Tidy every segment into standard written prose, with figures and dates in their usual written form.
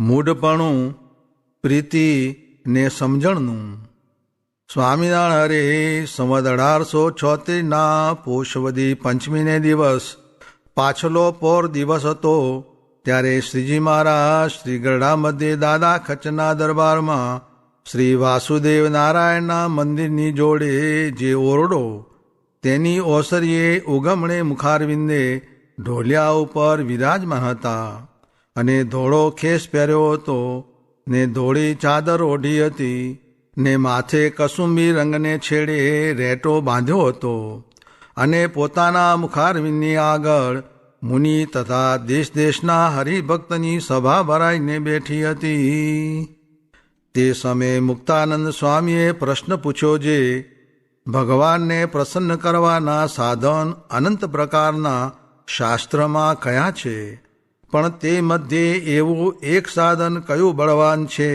મૂઢપણું, પ્રીતિ ને સમજણનું. સ્વામિનારાયણ હરે સંવત 1876 પોષવદી પંચમીને દિવસ પાછલો પોર દિવસ હતો. ત્યારે શ્રીજી મહારાજ શ્રી ગરડા મધ્યે દાદા ખચરના દરબારમાં શ્રી વાસુદેવ નારાયણના મંદિરની જોડે જે ઓરડો તેની ઓસરીએ ઉગમણે મુખારવિંદે ઢોલિયા ઉપર વિરાજમાન હતા અને ધોળો ખેસ પહેર્યો હતો ને ધોળી ચાદર ઓઢી હતી ને માથે કસુંબી રંગને છેડે રેટો બાંધ્યો હતો અને પોતાના મુખારવિંદની આગળ મુનિ તથા દેશ દેશના હરિભક્તની સભા ભરાઈને બેઠી હતી. તે સમયે મુક્તાનંદ સ્વામીએ પ્રશ્ન પૂછ્યો, જે ભગવાનને પ્રસન્ન કરવાના સાધન અનંત પ્રકારના શાસ્ત્રમાં કયા છે, પણ તે મધ્યે એવું એક સાધન કયું બળવાન છે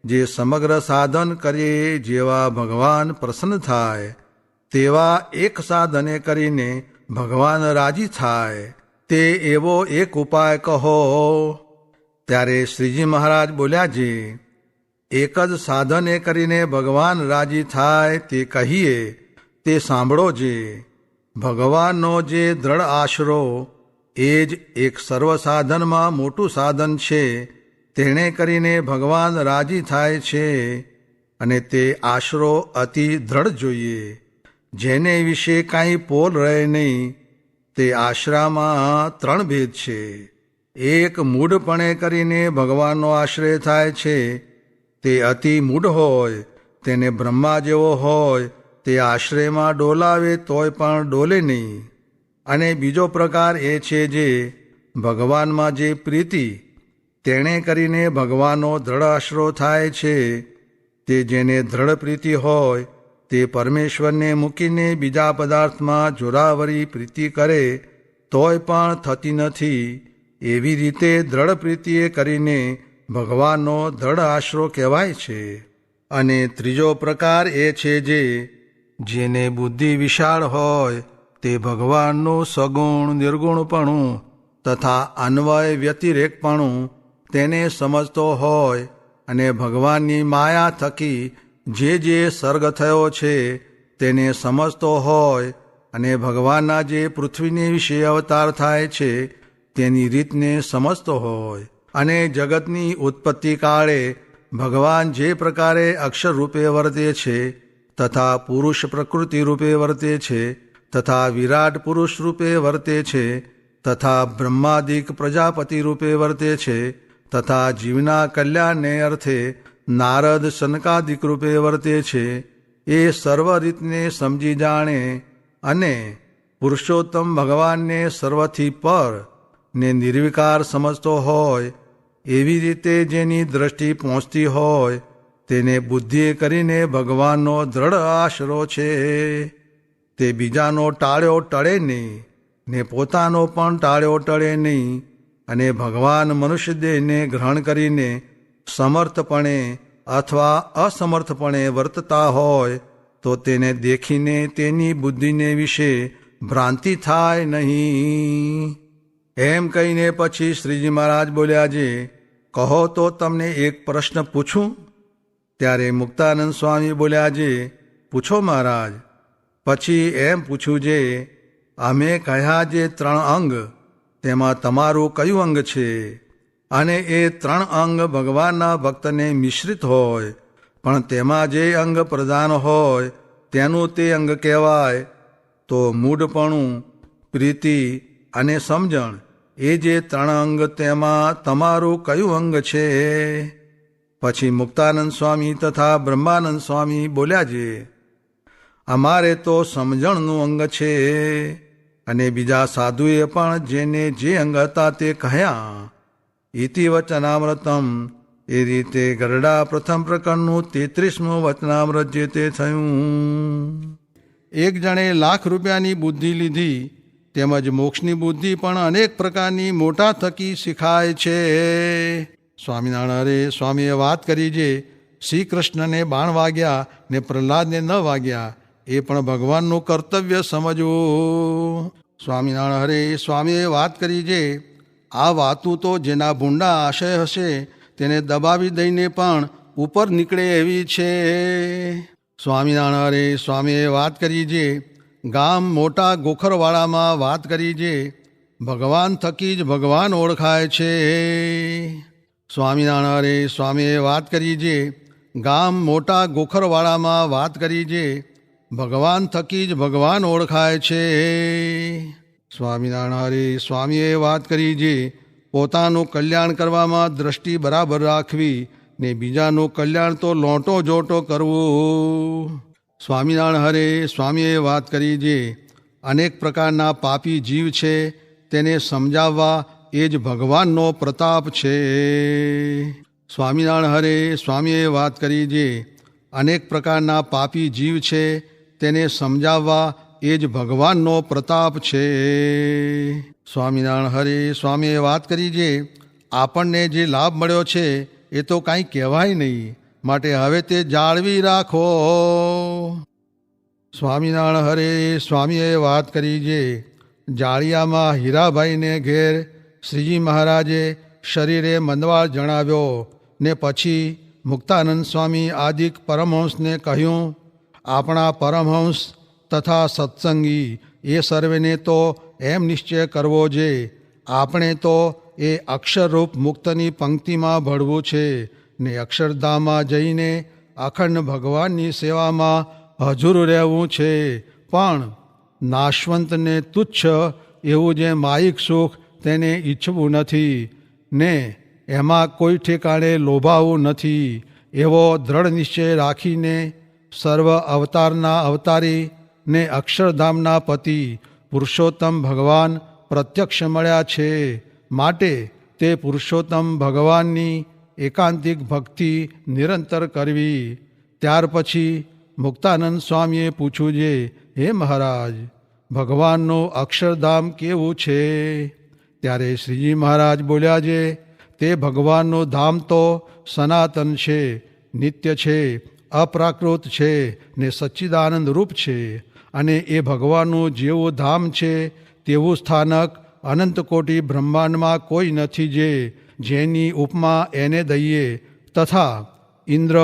જે સમગ્ર સાધન કરીએ જેવા ભગવાન પ્રસન્ન થાય, તેવા એક સાધને કરીને ભગવાન રાજી થાય, તે એવો એક ઉપાય કહો. ત્યારે શ્રીજી મહારાજ બોલ્યા, જે એક જ સાધને કરીને ભગવાન રાજી થાય તે કહીએ તે સાંભળો. જે ભગવાનનો જે દ્રઢ આશરો એ જ એક સર્વ સાધનમાં મોટું સાધન છે, તેણે કરીને ભગવાન રાજી થાય છે અને તે આશરો અતિ દ્રઢ જોઈએ, જેને વિશે કાંઈ પોલ રહે નહીં. તે આશરામાં 3 ભેદ છે. એક મૂઢપણે કરીને ભગવાનનો આશ્રય થાય છે, તે અતિ મૂઢ હોય, તેને બ્રહ્મા જેવો હોય, તે આશ્રયમાં ડોલાવે તોય પણ ડોલે નહીં. અને બીજો પ્રકાર એ છે જે ભગવાનમાં જે પ્રીતિ તેણે કરીને ભગવાનનો દ્રઢ આશરો થાય છે, તે જેને દ્રઢ પ્રીતિ હોય તે પરમેશ્વરને મૂકીને બીજા પદાર્થમાં જોરાવરી પ્રીતિ કરે તોય પણ થતી નથી. એવી રીતે દ્રઢ પ્રીતિએ કરીને ભગવાનનો દ્રઢ આશરો કહેવાય છે. અને ત્રીજો પ્રકાર એ છે જે જેને બુદ્ધિ વિશાળ હોય, તે ભગવાનનું સગુણ નિર્ગુણપણું તથા અન્વય વ્યતિરેકપણું તેને સમજતો હોય અને ભગવાનની માયા થકી જે સર્ગ થયો છે તેને સમજતો હોય અને ભગવાનના જે પૃથ્વીને વિશે અવતાર થાય છે તેની રીતને સમજતો હોય અને જગતની ઉત્પત્તિ કાળે ભગવાન જે પ્રકારે અક્ષર રૂપે વર્તે છે તથા પુરુષ પ્રકૃતિ રૂપે વર્તે છે તથા વિરાટ પુરુષ રૂપે વર્તે છે તથા બ્રહ્માદિક પ્રજાપતિ રૂપે વર્તે છે તથા જીવના કલ્યાણને અર્થે નારદ સનકાદિક રૂપે વર્તે છે, એ સર્વ રીતને સમજી જાણે અને પુરુષોત્તમ ભગવાનને સર્વથી પર ને નિર્વિકાર સમજતો હોય, એવી રીતે જેની દ્રષ્ટિ પહોંચતી હોય તેને બુદ્ધિએ કરીને ભગવાનનો દ્રઢ આશરો છે. તે બીજાનો ટાળ્યો ટળે નહીં ને પોતાનો પણ ટાળ્યો ટળે નહીં. અને ભગવાન મનુષ્ય દેહને ગ્રહણ કરીને સમર્થપણે અથવા અસમર્થપણે વર્તતા હોય તો તેને દેખીને તેની બુદ્ધિને વિશે ભ્રાંતિ થાય નહીં. એમ કહીને પછી શ્રીજી મહારાજ બોલ્યા, જે કહો તો તમને એક પ્રશ્ન પૂછું. ત્યારે મુક્તાનંદ સ્વામી બોલ્યા, જે પૂછો મહારાજ. પછી એમ પૂછ્યું, જે અમે કહ્યા જે 3 અંગ, તેમાં તમારું કયું અંગ છે? અને એ 3 અંગ ભગવાનના ભક્તને મિશ્રિત હોય, પણ તેમાં જે અંગ પ્રધાન હોય તેનું તે અંગ કહેવાય. તો મૂઢપણું, પ્રીતિ અને સમજણ, એ જે 3 અંગ, તેમાં તમારું કયું અંગ છે? પછી મુક્તાનંદ સ્વામી તથા બ્રહ્માનંદ સ્વામી બોલ્યા, જે અમારે તો સમજણનું અંગ છે. અને બીજા સાધુએ પણ જેને જે અંગ હતા તે કહ્યા. ઇતિ વચનામૃતમ, એ રીતે ગરડા પ્રથમ પ્રકરણનું 33મું વચનામૃત જે તે થયું. એક જણે લાખ રૂપિયાની બુદ્ધિ લીધી, તેમજ મોક્ષની બુદ્ધિ પણ અનેક પ્રકારની મોટા થકી શીખાય છે. સ્વામિનારાયણ સ્વામીએ વાત કરી, જે શ્રી કૃષ્ણને બાણ વાગ્યા ને પ્રહલાદને ન વાગ્યા, એ પણ ભગવાનનું કર્તવ્ય સમજવું. સ્વામિનારાયણ સ્વામીએ વાત કરી, જે આ વાતું તો જેના ભૂંડા આશય હશે તેને દબાવી દઈને પણ ઉપર નીકળે એવી છે. સ્વામિનારાયણ હરે સ્વામીએ વાત કરી જે ગામ મોટા ગોખરવાડામાં વાત કરી જે ભગવાન થકી જ ભગવાન ઓળખાય છે. સ્વામિનારાયણ હરે સ્વામીએ વાત કરી જે ગામ મોટા ગોખરવાડામાં વાત કરી જે ભગવાન થકી જ ભગવાન ઓળખાય છે. સ્વામિનારાયણ હરે સ્વામીએ વાત કરી જે પોતાનું કલ્યાણ કરવામાં દ્રષ્ટિ બરાબર રાખવી ને બીજાનું કલ્યાણ તો લોંટો જોટો કરવું. સ્વામિનારાયણ હરે સ્વામીએ વાત કરી જે અનેક પ્રકારના પાપી જીવ છે તેને સમજાવવા એ જ ભગવાનનો પ્રતાપ છે. સ્વામિનારાયણ હરે સ્વામીએ વાત કરી જે અનેક પ્રકારના પાપી જીવ છે તેને સમજાવવા એ જ ભગવાનનો પ્રતાપ છે. સ્વામિનારાયણ હરે સ્વામીએ વાત કરી જે આપણને જે લાભ મળ્યો છે એ તો કાંઈ કહેવાય નહીં, માટે હવે તે જાળવી રાખો. સ્વામિનારાયણ હરે સ્વામીએ વાત કરી જે જાળિયામાં હીરાભાઈને ઘેર શ્રીજી મહારાજે શરીરે મંદવાળ જણાવ્યો ને પછી મુક્તાનંદ સ્વામી આદિક પરમહંસને કહ્યું, આપણા પરમહંસ તથા સત્સંગી એ સર્વેને તો એમ નિશ્ચય કરવો જે આપણે તો એ અક્ષરરૂપ મુક્તની પંક્તિમાં ભળવું છે ને અક્ષરધામમાં જઈને અખંડ ભગવાનની સેવામાં હજુર રહેવું છે. પણ નાશવંતને તુચ્છ એવું જે માયિક સુખ તેને ઈચ્છવું નથી ને એમાં કોઈ ઠેકાણે લોભાવું નથી, એવો દ્રઢ નિશ્ચય રાખીને સર્વ અવતારના અવતારી ને અક્ષરધામના પતિ પુરુષોત્તમ ભગવાન પ્રત્યક્ષ મળ્યા છે. માટે તે પુરુષોત્તમ ભગવાનની એકાંતિક ભક્તિ નિરંતર કરવી. ત્યાર પછી મુક્તાનંદ સ્વામીએ પૂછ્યું જે હે મહારાજ, ભગવાનનું અક્ષરધામ કેવું છે? ત્યારે શ્રીજી મહારાજ બોલ્યા જે તે ભગવાનનું ધામ તો સનાતન છે, નિત્ય છે, અપ્રાકૃત છે ને સચ્ચિદાનંદ રૂપ છે. અને એ ભગવાનનું જેવું ધામ છે તેવું સ્થાનક અનંત કોટી બ્રહ્માંડમાં કોઈ નથી જે જેની ઉપમા એને દઈએ. તથા ઇન્દ્ર,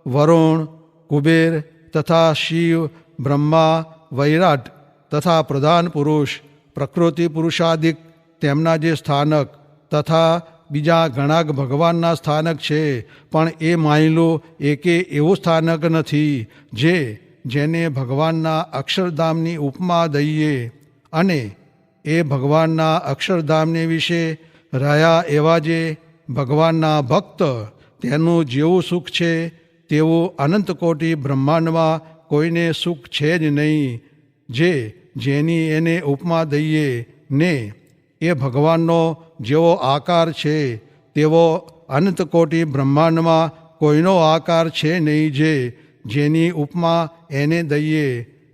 વરુણ, કુબેર તથા શિવ, બ્રહ્મા, વૈરાટ તથા પ્રધાન પુરુષ, પ્રકૃતિ પુરુષાદિક તેમના જે સ્થાનક તથા બીજા ઘણા ભગવાનના સ્થાનક છે, પણ એ માયલું એકે એવું સ્થાનક નથી જે જેને ભગવાનના અક્ષરધામની ઉપમા દઈએ. અને એ ભગવાનના અક્ષરધામને વિશે રહ્યા એવા જે ભગવાનના ભક્ત તેનું જેવું સુખ છે તેવું અનંત કોટી બ્રહ્માંડમાં કોઈને સુખ છે જ નહીં જે જેની એને ઉપમા દઈએ. ને એ ભગવાનનો જેવો આકાર છે તેવો અનંત કોટી બ્રહ્માંડમાં કોઈનો આકાર છે નહીં જે જેની ઉપમા એને દઈએ.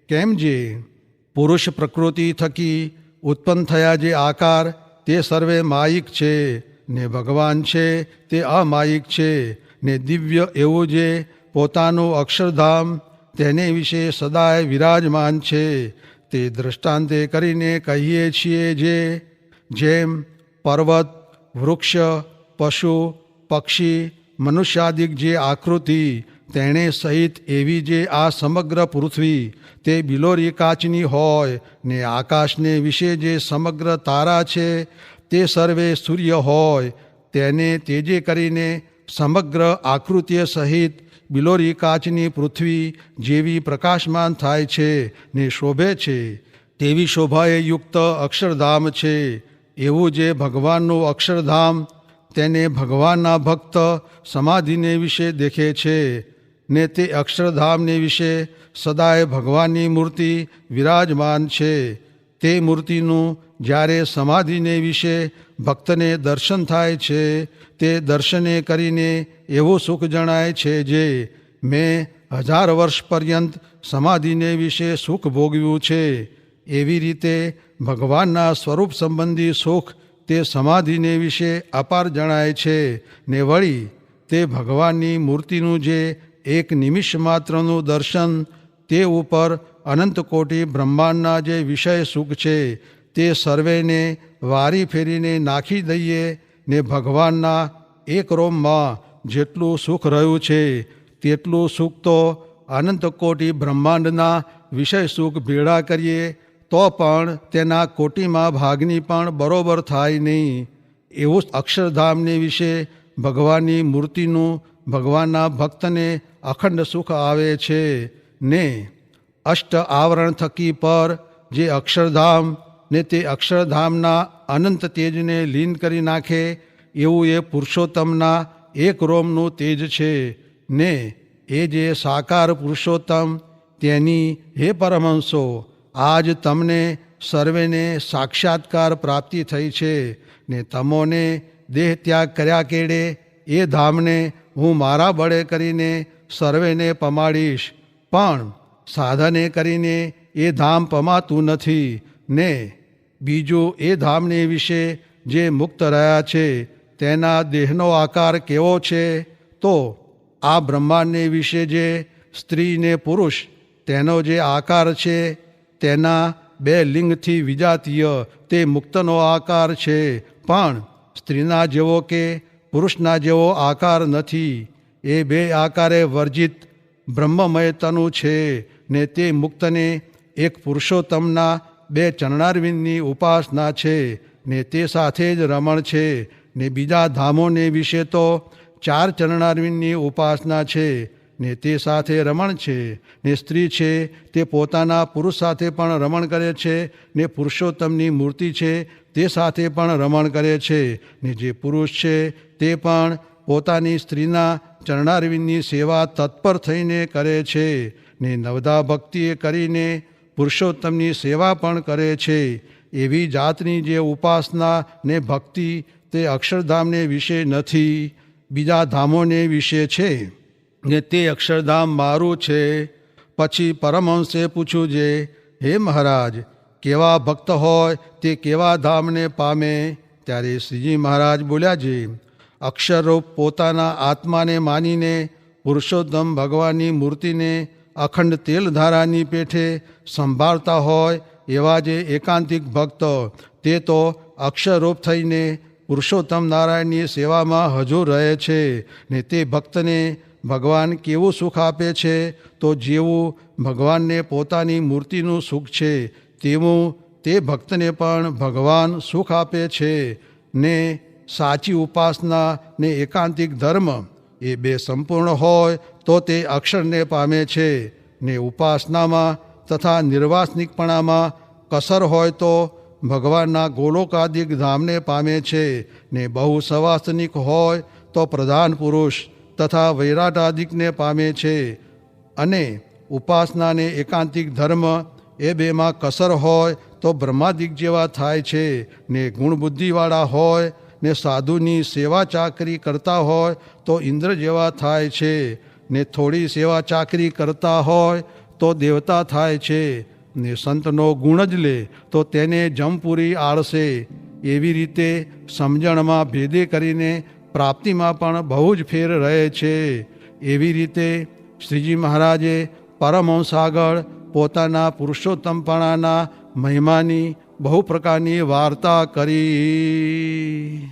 કેમ જે પુરુષ પ્રકૃતિ થકી ઉત્પન્ન થયા જે આકાર તે સર્વે માયિક છે ને ભગવાન છે તે અમાયિક છે ને દિવ્ય એવું જે પોતાનું અક્ષરધામ તેને વિશે સદાય વિરાજમાન છે. તે દૃષ્ટાંતે કરીને કહીએ છીએ જે જેમ પર્વત, વૃક્ષ, પશુ, પક્ષી, મનુષ્યાદિક જે આકૃતિ તેણે સહિત એવી જે આ સમગ્ર પૃથ્વી તે બિલોરી કાચની હોય ને આકાશને વિશે જે સમગ્ર તારા છે તે સર્વે સૂર્ય હોય તેને તેજે કરીને સમગ્ર આકૃતિય સહિત બિલોરી કાચની પૃથ્વી જેવી પ્રકાશમાન થાય છે ને શોભે છે. તેવી શોભાએ યુક્ત અક્ષરધામ છે. એવું જે ભગવાનનું અક્ષરધામ તેને ભગવાનના ભક્ત સમાધિને વિશે દેખે છે ને તે અક્ષરધામને વિશે સદાય ભગવાનની મૂર્તિ વિરાજમાન છે. તે મૂર્તિનું જ્યારે સમાધિને વિશે ભક્તને દર્શન થાય છે તે દર્શને કરીને એવું સુખ જણાય છે જે મેં 1000 વર્ષ પર્યંત સમાધિને વિશે સુખ ભોગવ્યું છે. એવી રીતે ભગવાનના સ્વરૂપ સંબંધી સુખ તે સમાધિને વિશે અપાર જણાય છે. ને વળી તે ભગવાનની મૂર્તિનું જે એક નિમિષ માત્રનું દર્શન તે ઉપર અનંત કોટી બ્રહ્માંડના જે વિષય સુખ છે તે સર્વેને વારી ફેરીને નાખી દઈએ ને ભગવાનના એક રોમમાં જેટલું સુખ રહ્યું છે તેટલું સુખ તો અનંત કોટી બ્રહ્માંડના વિષય સુખ ભેળા કરીએ તો પણ તેના કોટીમાં ભાગની પણ બરોબર થાય નહીં. એવું અક્ષરધામને વિશે ભગવાનની મૂર્તિનું ભગવાનના ભક્તને અખંડ સુખ આવે છે ને અષ્ટ આવરણ થકી પર જે અક્ષરધામ ને તે અક્ષરધામના અનંત તેજને લીન કરી નાખે એવું એ પુરુષોત્તમના એક રોમનું તેજ છે ને એ જે સાકાર પુરુષોત્તમ તેની હે પરમહંસો આજ તમને સર્વેને સાક્ષાત્કાર પ્રાપ્તિ થઈ છે ને તમોને દેહ ત્યાગ કર્યા કેડે એ ધામને હું મારા બળે કરીને સર્વેને પમાડીશ, પણ સાધને કરીને એ ધામ પમાતું નથી ને બીજું એ ધામને વિશે જે મુક્ત રહ્યા છે તેના દેહનો આકાર કેવો છે તો આ બ્રહ્માંડને વિશે જે સ્ત્રી ને પુરુષ તેનો જે આકાર છે તેના બે લિંગથી વિજાતીય તે મુક્તનો આકાર છે, પણ સ્ત્રીના જેવો કે પુરુષના જેવો આકાર નથી. એ બે આકારે વર્જિત બ્રહ્મમય તનુ છે ને તે મુક્તને એક પુરુષોત્તમના બે ચરણારવિંદની ઉપાસના છે ને તે સાથે જ રમણ છે ને બીજા ધામોને વિશે તો ચાર ચરણારવિંદની ઉપાસના છે ને તે સાથે રમણ છે ને સ્ત્રી છે તે પોતાના પુરુષ સાથે પણ રમણ કરે છે ને પુરુષોત્તમની મૂર્તિ છે તે સાથે પણ રમણ કરે છે ને જે પુરુષ છે તે પણ પોતાની સ્ત્રીના ચરણારવિંદની સેવા તત્પર થઈને કરે છે ને નવધા ભક્તિએ કરીને પુરુષોત્તમની સેવા પણ કરે છે. એવી જાતની જે ઉપાસના ને ભક્તિ તે અક્ષરધામને વિશે નથી, બીજા ધામોને વિશે છે ને તે અક્ષરધામ મારું છે. પછી પરમહંસે પૂછ્યું જે હે મહારાજ કેવા ભક્ત હોય તે કેવા ધામને પામે? ત્યારે શ્રીજી મહારાજ બોલ્યા છે અક્ષરરૂપ પોતાના આત્માને માનીને પુરુષોત્તમ ભગવાનની મૂર્તિને અખંડ તેલધારાની પેઠે સંભાળતા હોય એવા જે એકાંતિક ભક્ત તે તો અક્ષરરૂપ થઈને પુરુષોત્તમ નારાયણની સેવામાં હજુ રહે છે ને તે ભક્તને ભગવાન કેવું સુખ આપે છે તો જેવું ભગવાનને પોતાની મૂર્તિનું સુખ છે તેવું તે ભક્તને પણ ભગવાન સુખ આપે છે ને સાચી ઉપાસના ને એકાંતિક ધર્મ એ બે સંપૂર્ણ હોય તો તે અક્ષરને પામે છે ને ઉપાસનામાં તથા નિર્વાસનિકપણામાં કસર હોય તો ભગવાનના ગોલોકાદિક ધામને પામે છે ને બહુ સવાસનિક હોય તો પ્રધાન પુરુષ તથા વૈરાટાદિકને પામે છે. અને ઉપાસનાને એકાંતિક ધર્મ એ બેમાં કસર હોય તો બ્રહ્માદિક જેવા થાય છે ને ગુણબુદ્ધિવાળા હોય ને સાધુની સેવા ચાકરી કરતા હોય તો ઇન્દ્ર જેવા થાય છે ને થોડી સેવા ચાકરી કરતા હોય તો દેવતા થાય છે ને સંતનો ગુણ જ લે તો તેને જમપુરી આળસે. એવી રીતે સમજણમાં ભેદે કરીને પ્રાપ્તિમાં પણ બહુ જ ફેર રહે છે. એવી રીતે શ્રીજી મહારાજે પરમહંસ આગળ પોતાના પુરુષોત્તમપણાના મહિમાની બહુ પ્રકારની વાર્તા કરી.